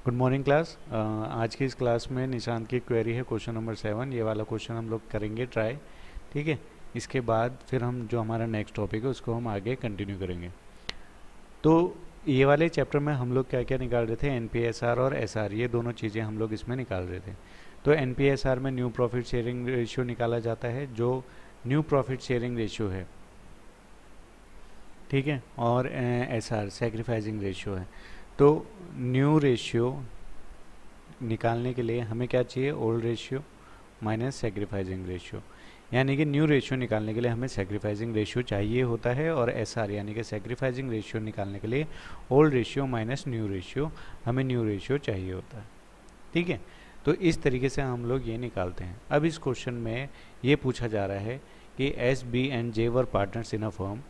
Good morning class. आज की इस क्लास में निशांत की क्वेरी है क्वेश्चन नंबर 7। ये वाला क्वेश्चन हम लोग करेंगे ट्राई। ठीक है, इसके बाद फिर हम जो हमारा नेक्स्ट टॉपिक है उसको हम आगे कंटिन्यू करेंगे। तो ये वाले चैप्टर में हम लोग क्या क्या निकाल रहे थे, एनपीएसआर और एसआर, ये दोनों चीज़ें हम लोग इसमें निकाल रहे थे। तो एनपीएसआर में न्यू प्रॉफिट शेयरिंग रेशियो निकाला जाता है, जो न्यू प्रॉफिट शेयरिंग रेशियो है, ठीक है, और एसआर सैक्रिफाइसिंग रेशियो है। तो न्यू रेशियो निकालने के लिए हमें क्या चाहिए, old ratio minus sacrificing ratio. यानी कि न्यू रेशियो निकालने के लिए हमें सैक्रिफाइसिंग रेशियो चाहिए होता है, और एसआर यानी कि सैक्रिफाइसिंग रेशियो निकालने के लिए old ratio minus new ratio, हमें न्यू रेशियो चाहिए होता है। ठीक है, तो इस तरीके से हम लोग ये निकालते हैं। अब इस क्वेश्चन में ये पूछा जा रहा है कि S B and J were partners in a firm.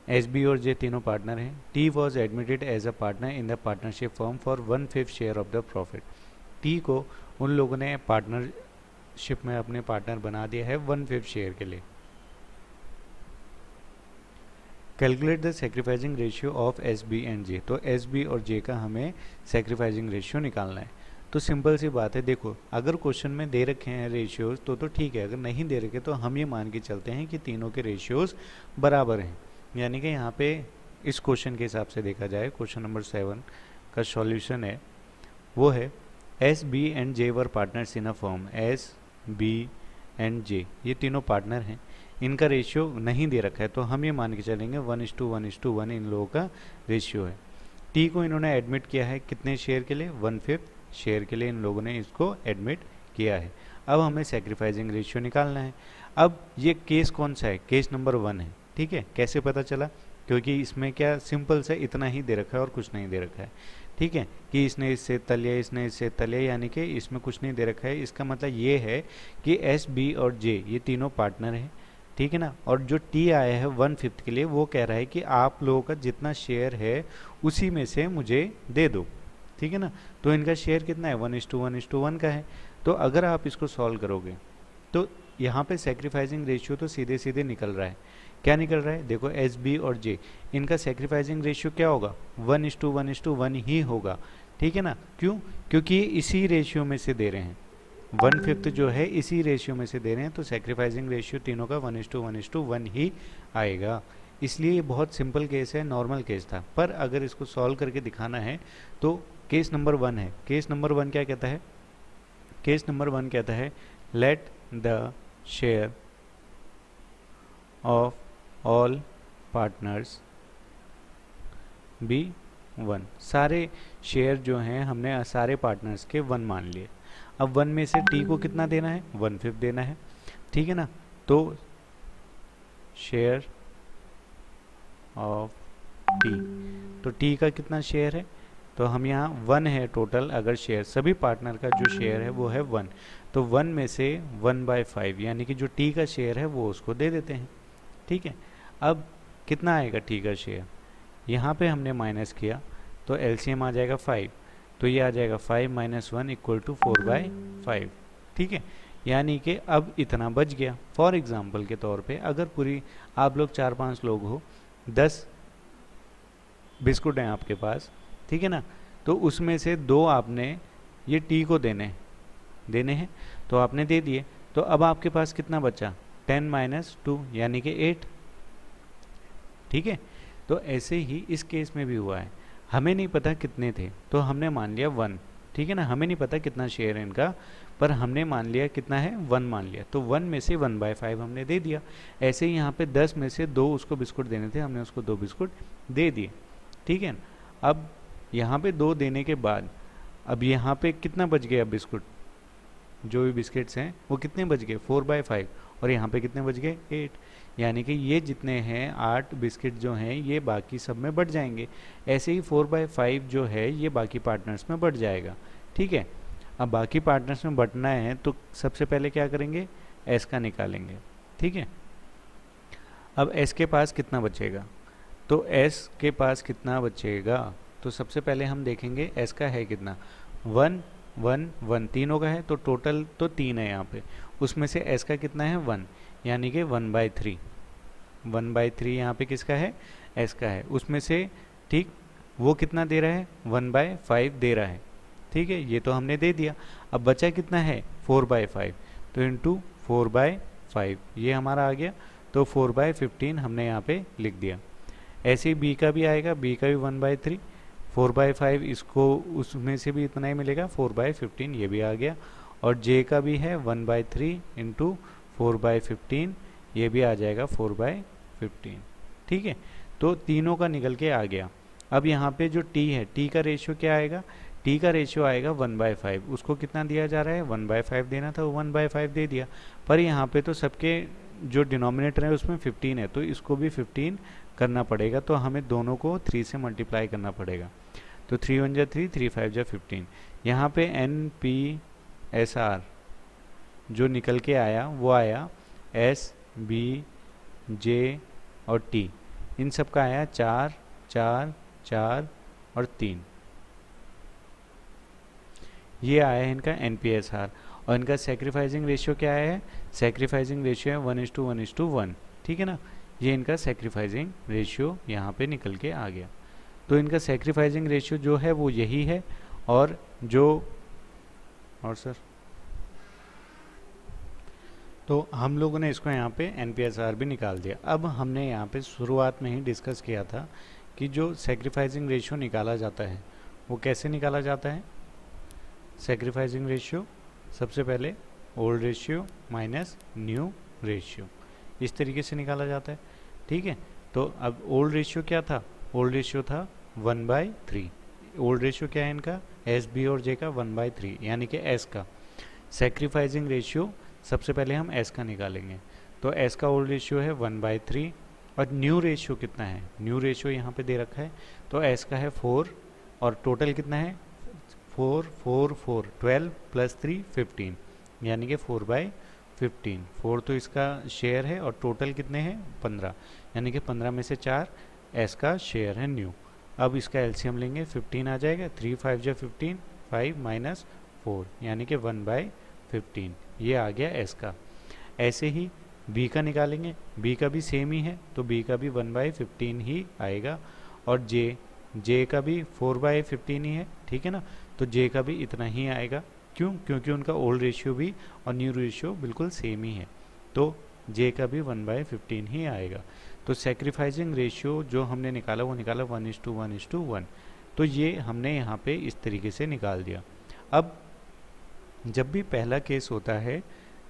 S B और जे तीनों पार्टनर हैं। T was admitted as a partner in the partnership firm for 1/5 share of the profit. T को उन लोगों ने पार्टनरशिप में अपने पार्टनर बना दिया है 1/5 शेयर के लिए। Calculate the sacrificing ratio of S B and J. तो एस बी और जे का हमें सेक्रीफाइसिंग रेशियो निकालना है। तो सिंपल सी बात है, देखो अगर क्वेश्चन में दे रखे हैं रेशियोज तो ठीक है, अगर नहीं दे रखे तो हम ये मान के चलते हैं कि तीनों के रेशियोज बराबर हैं। यानी कि यहाँ पे इस क्वेश्चन के हिसाब से देखा जाए, क्वेश्चन नंबर 7 का सॉल्यूशन है वो है S B and J were partners in a firm. S B and J ये तीनों पार्टनर हैं, इनका रेशियो नहीं दे रखा है, तो हम ये मान के चलेंगे 1:1:1 इन लोगों का रेशियो है। टी को इन्होंने एडमिट किया है कितने शेयर के लिए, 1/5 शेयर के लिए इन लोगों ने इसको एडमिट किया है। अब हमें सेक्रीफाइसिंग रेशियो निकालना है। अब ये केस कौन सा है, केस नंबर 1 है। ठीक है, कैसे पता चला, क्योंकि इसमें क्या सिंपल से इतना ही दे रखा है और कुछ नहीं दे रखा है। ठीक है, कि इसने इससे तलिया, इसने इससे तलिया, यानी कि इसमें कुछ नहीं दे रखा है। इसका मतलब ये है कि एस बी और जे ये तीनों पार्टनर हैं, ठीक है ना। और जो टी आया है 1/5 के लिए, वो कह रहा है कि आप लोगों का जितना शेयर है उसी में से मुझे दे दो, ठीक है ना। तो इनका शेयर कितना है, 1:1:1 का है। तो अगर आप इसको सॉल्व करोगे तो यहाँ पे सेक्रीफाइसिंग रेशियो तो सीधे सीधे निकल रहा है। क्या निकल रहा है, देखो एस बी और जे, इनका सेक्रीफाइसिंग रेशियो क्या होगा, 1:1:1 ही होगा, ठीक है ना। क्यों, क्योंकि ये इसी रेशियो में से दे रहे हैं, 1/5 जो है इसी रेशियो में से दे रहे हैं, तो सेक्रीफाइसिंग रेशियो तीनों का 1:1:1 ही आएगा। इसलिए ये बहुत सिंपल केस है, नॉर्मल केस था। पर अगर इसको सॉल्व करके दिखाना है तो केस नंबर 1 है। केस नंबर 1 क्या कहता है, केस नंबर 1 कहता है let the share of all partners be 1। सारे शेयर जो हैं हमने सारे पार्टनर्स के 1 मान लिए। अब 1 में से टी को कितना देना है, 1/5 देना है, ठीक है ना। तो शेयर ऑफ टी, तो टी का कितना शेयर है, तो हम यहाँ 1 है टोटल। अगर शेयर सभी पार्टनर का जो शेयर है वो है 1, तो 1 में से 1/5 यानी कि जो टी का शेयर है वो उसको दे देते हैं, ठीक है। अब कितना आएगा टी का शेयर, यहाँ पे हमने माइनस किया तो एलसीएम आ जाएगा 5, तो ये आ जाएगा 5 - 1 = 4/5, ठीक है। यानी कि अब इतना बच गया। फॉर एग्जांपल के तौर पे अगर पूरी आप लोग 4-5 लोग हो, 10 बिस्कुट हैं आपके पास, ठीक है ना, तो उसमें से 2 आपने ये टी को देने हैं, तो आपने दे दिए। तो अब आपके पास कितना बचा, 10 - 2 यानी कि 8, ठीक है। तो ऐसे ही इस केस में भी हुआ है, हमें नहीं पता कितने थे तो हमने मान लिया 1, ठीक है ना। हमें नहीं पता कितना शेयर है इनका, पर हमने मान लिया कितना है, 1 मान लिया, तो 1 में से 1/5 हमने दे दिया। ऐसे ही यहाँ पे 10 में से 2 उसको बिस्कुट देने थे, हमने उसको 2 बिस्कुट दे दिए, ठीक है। अब यहाँ पे 2 देने के बाद अब यहाँ पे कितना बच गया बिस्कुट, जो भी बिस्किट्स हैं वो कितने बच गए, 4/5, और यहाँ पे कितने बच गए, 8। यानी कि ये जितने हैं 8 बिस्किट जो हैं ये बाकी सब में बढ़ जाएंगे। ऐसे ही 4/5 जो है ये बाकी पार्टनर्स में बढ़ जाएगा, ठीक है। अब बाकी पार्टनर्स में बढ़ना है तो सबसे पहले क्या करेंगे, एस का निकालेंगे, ठीक है। अब एस के पास कितना बचेगा, तो एस के पास कितना बचेगा, तो सबसे पहले हम देखेंगे एस का है कितना, 1 1 1 तीनों का है, तो टोटल तो 3 है यहाँ पे, उसमें से एस का कितना है 1, यानी कि 1/3। 1/3 यहाँ पे किसका है, एस का है। उसमें से ठीक वो कितना दे रहा है, 1/5 दे रहा है, ठीक है, ये तो हमने दे दिया। अब बचा कितना है 4/5, तो इंटू 4/5 ये हमारा आ गया। तो 4/15 हमने यहाँ पे लिख दिया। ऐसे ही बी का भी आएगा, बी का भी 1/3, 4/5 इसको उसमें से भी इतना ही मिलेगा 4/15 ये भी आ गया। और जे का भी है 1/3 इंटू 4/15 ये भी आ जाएगा 4/15। ठीक है, तो तीनों का निकल के आ गया। अब यहाँ पे जो टी है, टी का रेशियो क्या आएगा, टी का रेशियो आएगा 1/5। उसको कितना दिया जा रहा है 1/5 देना था, 1/5 दे दिया। पर यहाँ पे तो सबके जो डिनोमिनेटर है उसमें 15 है, तो इसको भी 15 करना पड़ेगा। तो हमें दोनों को 3 से मल्टीप्लाई करना पड़ेगा। तो 3 1 जा 3, 3 5 जा 15। यहाँ पे NPSR जो निकल के आया वो आया S B J और T, इन सब का आया 4 4 4 और 3। ये आया है इनका NPSR। और इनका सेक्रीफाइसिंग रेशियो क्या है, सेक्रीफाइसिंग रेशियो है 1:1:1। ठीक है ना, ये इनका सेक्रीफाइसिंग रेशियो यहाँ पे निकल के आ गया। तो इनका सेक्रीफाइसिंग रेशियो जो है वो यही है। और सर तो हम लोगों ने इसको यहाँ पे NPSR भी निकाल दिया। अब हमने यहाँ पे शुरुआत में ही डिस्कस किया था कि जो सेक्रीफाइसिंग रेशियो निकाला जाता है वो कैसे निकाला जाता है। सेक्रीफाइसिंग रेशियो सबसे पहले old ratio minus new ratio, इस तरीके से निकाला जाता है। ठीक है, तो अब ओल्ड रेशियो क्या था, ओल्ड रेशियो था 1/3। ओल्ड रेशियो क्या है इनका, एस बी और जे का 1/3 यानी कि एस का। सेक्रीफाइसिंग रेशियो सबसे पहले हम एस का निकालेंगे, तो एस का ओल्ड रेशियो है 1/3। और न्यू रेशियो कितना है, न्यू रेशियो यहाँ पे दे रखा है, तो एस का है 4 और टोटल कितना है 4 4 4 12 + 3 15 यानी कि 4/15। 4 तो इसका शेयर है और टोटल कितने हैं 15, यानी कि 15 में से 4 एस का शेयर है न्यू। अब इसका एलसीएम लेंगे, 15 आ जाएगा, 3 5 जा 15, 5 - 4 यानी कि 1/15 ये आ गया एस का। ऐसे ही बी का निकालेंगे, बी का भी सेम ही है, तो बी का भी 1/15 ही आएगा। और जे का भी 4/15 ही है। ठीक है ना, तो जे का भी इतना ही आएगा। क्यों, क्योंकि उनका ओल्ड रेशियो भी और न्यू रेशियो बिल्कुल सेम ही है, तो जे का भी 1/15 ही आएगा। तो सेक्रीफाइसिंग रेशियो जो हमने निकाला वो निकाला 1:1:1। तो ये हमने यहाँ पे इस तरीके से निकाल दिया। अब जब भी पहला केस होता है,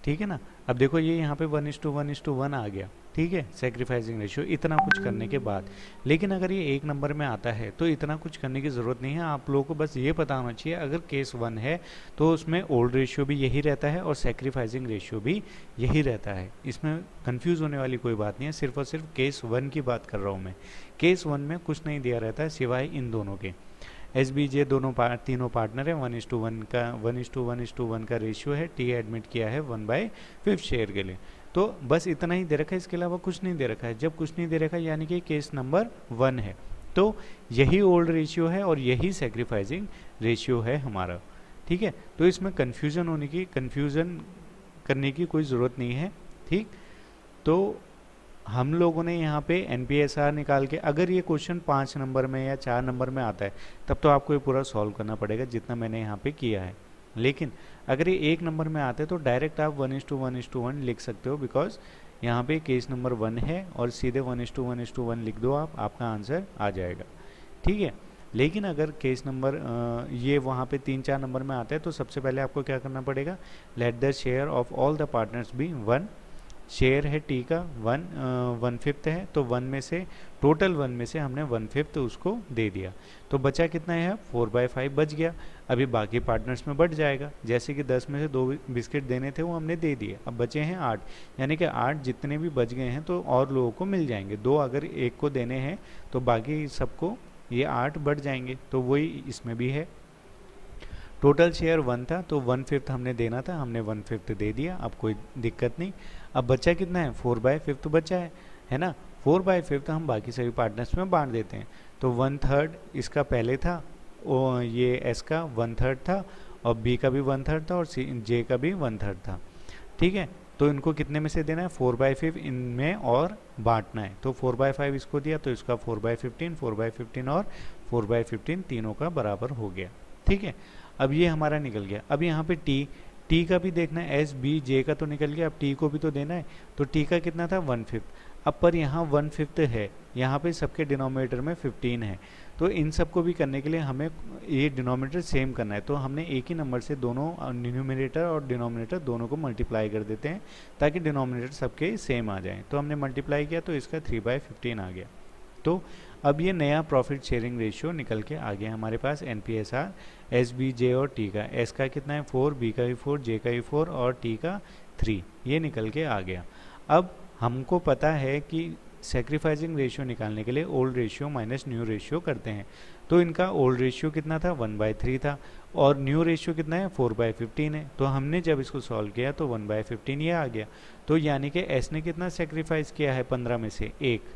ठीक है ना, अब देखो ये यहाँ पे 1:1:1 आ गया। ठीक है, सेक्रीफाइसिंग रेशियो इतना कुछ करने के बाद। लेकिन अगर ये 1 नंबर में आता है तो इतना कुछ करने की ज़रूरत नहीं है। आप लोगों को बस ये पता होना चाहिए अगर केस 1 है तो उसमें ओल्ड रेशियो भी यही रहता है और सेक्रीफाइसिंग रेशियो भी यही रहता है। इसमें कंफ्यूज होने वाली कोई बात नहीं है, सिर्फ और सिर्फ केस 1 की बात कर रहा हूँ मैं। केस 1 में कुछ नहीं दिया रहता है सिवाय इन दोनों के। एस बी जे तीनों पार्टनर है, 1:1 का रेशियो है। टी एडमिट किया है 1/5 शेयर के लिए। तो बस इतना ही दे रखा है, इसके अलावा कुछ नहीं दे रखा है। जब कुछ नहीं दे रखा है यानी कि केस नंबर 1 है, तो यही ओल्ड रेशियो है और यही सेक्रीफाइसिंग रेशियो है हमारा। ठीक है, तो इसमें कन्फ्यूज़न करने की कोई ज़रूरत नहीं है। ठीक, तो हम लोगों ने यहाँ पे NPSR निकाल के, अगर ये क्वेश्चन 5 नंबर में या 4 नंबर में आता है तब तो आपको ये पूरा सॉल्व करना पड़ेगा जितना मैंने यहाँ पे किया है। लेकिन अगर ये 1 नंबर में आते हैं तो डायरेक्ट आप 1:1:1 लिख सकते हो, बिकॉज यहाँ पे केस नंबर 1 है और सीधे 1:1:1 लिख दो आपका आंसर आ जाएगा। ठीक है, लेकिन अगर केस नंबर ये वहाँ पे 3-4 नंबर में आता है तो सबसे पहले आपको क्या करना पड़ेगा, let the share of all the partners be 1। Share है टी का 1/5 है, तो 1 में से टोटल 1 में से हमने 1/5 उसको दे दिया, तो बचा कितना है 4/5 बच गया। अभी बाकी पार्टनर्स में बढ़ जाएगा, जैसे कि 10 में से 2 बिस्किट देने थे वो हमने दे दिए, अब बचे हैं 8, यानी कि 8 जितने भी बच गए हैं तो और लोगों को मिल जाएंगे। 2 अगर एक को देने हैं तो बाकी सबको ये 8 बढ़ जाएंगे, तो वही इसमें भी है। टोटल शेयर 1 था तो 1/5 हमने देना था, हमने 1/5 दे दिया, अब कोई दिक्कत नहीं। अब बचा कितना है 4/5 बचा है ना। 4/5 हम बाकी सभी पार्टनर्स में बांट देते हैं, तो 1/3 इसका पहले था, ये एस का 1/3 था और बी का भी 1/3 था और जे का भी 1/3 था। ठीक है, तो इनको कितने में से देना है 4/5 इनमें और बांटना है, तो 4/5 इसको दिया तो इसका 4/15 और 4/15 तीनों का बराबर हो गया। ठीक है, अब ये हमारा निकल गया। अब यहाँ पे टी का भी देखना है, एस बी जे का तो निकल गया, अब टी को भी तो देना है। तो टी का कितना था 1/5। अब पर यहाँ 1/5 है, यहाँ पे सबके डिनोमिनेटर में 15 है। तो इन सबको भी करने के लिए हमें ये डिनोमिनेटर सेम करना है, तो हमने एक ही नंबर से दोनों न्यूमरेटर और डिनोमिनेटर दोनों को मल्टीप्लाई कर देते हैं ताकि डिनोमिनेटर सबके सेम आ जाए। तो हमने मल्टीप्लाई किया तो इसका 3/15 आ गया। तो अब ये नया प्रॉफिट शेयरिंग रेशियो निकल के आ गया हमारे पास NPSR एस बी जे और टी का। एस का कितना है 4, बी का भी 4, जे का भी 4 और टी का 3, ये निकल के आ गया। अब हमको पता है कि सेक्रीफाइसिंग रेशियो निकालने के लिए old ratio minus new ratio करते हैं। तो इनका ओल्ड रेशियो कितना था 1/3 था और न्यू रेशियो कितना है 4/15 है। तो हमने जब इसको सॉल्व किया तो 1/15 ये आ गया। तो यानी कि एस ने कितना सेक्रीफाइस किया है 15 में से 1,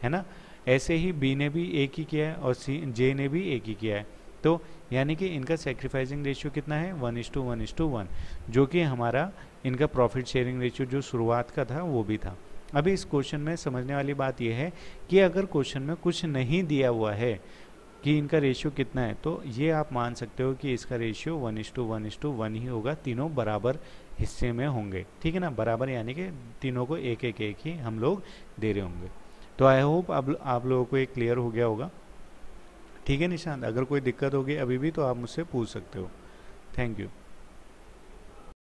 है ना। ऐसे ही बी ने भी एक ही किया है और जे ने भी एक ही किया है। तो यानी कि इनका सेक्रीफाइसिंग रेशियो कितना है 1:1:1, जो कि हमारा इनका प्रॉफिट शेयरिंग रेशियो जो शुरुआत का था वो भी था। अभी इस क्वेश्चन में समझने वाली बात यह है कि अगर क्वेश्चन में कुछ नहीं दिया हुआ है कि इनका रेशियो कितना है, तो ये आप मान सकते हो कि इसका रेशियो 1:1:1 ही होगा, तीनों बराबर हिस्से में होंगे, ठीक है ना। बराबर यानी कि तीनों को एक एक एक ही हम लोग दे रहे होंगे। तो आई होप अब आप लोगों को ये क्लियर हो गया होगा, ठीक है निशांत। अगर कोई दिक्कत होगी अभी भी तो आप मुझसे पूछ सकते हो। Thank you.